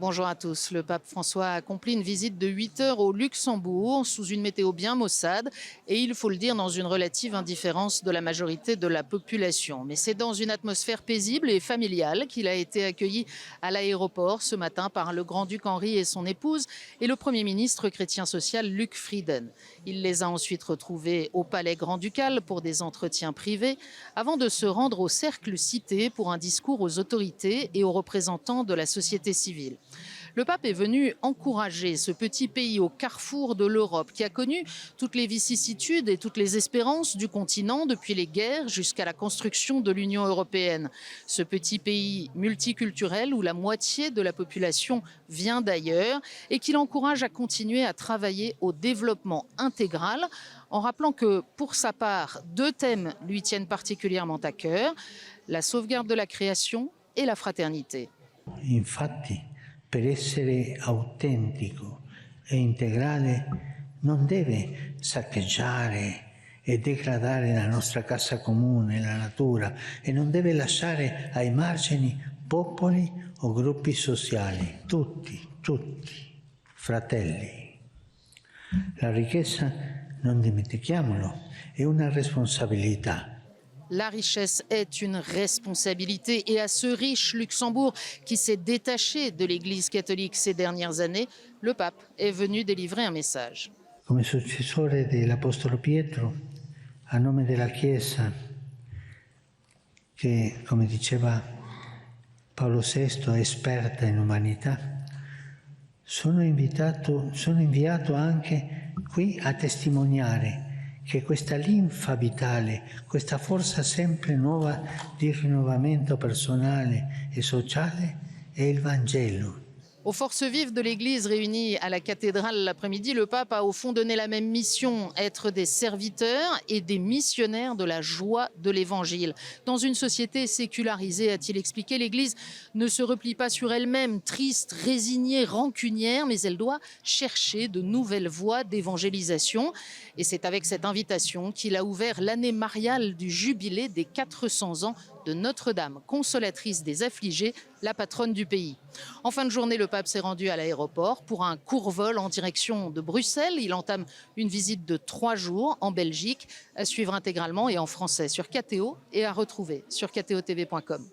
Bonjour à tous. Le pape François a accompli une visite de 8 heures au Luxembourg sous une météo bien maussade et il faut le dire dans une relative indifférence de la majorité de la population. Mais c'est dans une atmosphère paisible et familiale qu'il a été accueilli à l'aéroport ce matin par le grand-duc Henri et son épouse et le Premier ministre chrétien social Luc Frieden. Il les a ensuite retrouvés au palais grand-ducal pour des entretiens privés avant de se rendre au cercle cité pour un discours aux autorités et aux représentants de la société civile. Le pape est venu encourager ce petit pays au carrefour de l'Europe qui a connu toutes les vicissitudes et toutes les espérances du continent depuis les guerres jusqu'à la construction de l'Union européenne. Ce petit pays multiculturel où la moitié de la population vient d'ailleurs et qu'il encourage à continuer à travailler au développement intégral en rappelant que pour sa part, deux thèmes lui tiennent particulièrement à cœur, la sauvegarde de la création et la fraternité. Infatti, per essere autentico e integrale non deve saccheggiare e degradare la nostra casa comune, la natura, e non deve lasciare ai margini popoli o gruppi sociali, tutti, fratelli. La ricchezza, non dimentichiamolo, è una responsabilità. La richesse est une responsabilité et à ce riche Luxembourg qui s'est détaché de l'Église catholique ces dernières années, le pape est venu délivrer un message. Come successore dell'Apostolo Pietro, a nome della Chiesa, che, come diceva Paolo VI, è esperta in umanità, sono inviato anche qui a testimoniare che questa linfa vitale, questa forza sempre nuova di rinnovamento personale e sociale è il Vangelo. Aux forces vives de l'Église réunies à la cathédrale l'après-midi, le pape a au fond donné la même mission, être des serviteurs et des missionnaires de la joie de l'Évangile. Dans une société sécularisée, a-t-il expliqué, l'Église ne se replie pas sur elle-même, triste, résignée, rancunière, mais elle doit chercher de nouvelles voies d'évangélisation. Et c'est avec cette invitation qu'il a ouvert l'année mariale du jubilé des 400 ans de Notre-Dame, consolatrice des affligés, la patronne du pays. En fin de journée, le pape s'est rendu à l'aéroport pour un court vol en direction de Bruxelles. Il entame une visite de 3 jours en Belgique, à suivre intégralement et en français sur KTO et à retrouver sur ktotv.com.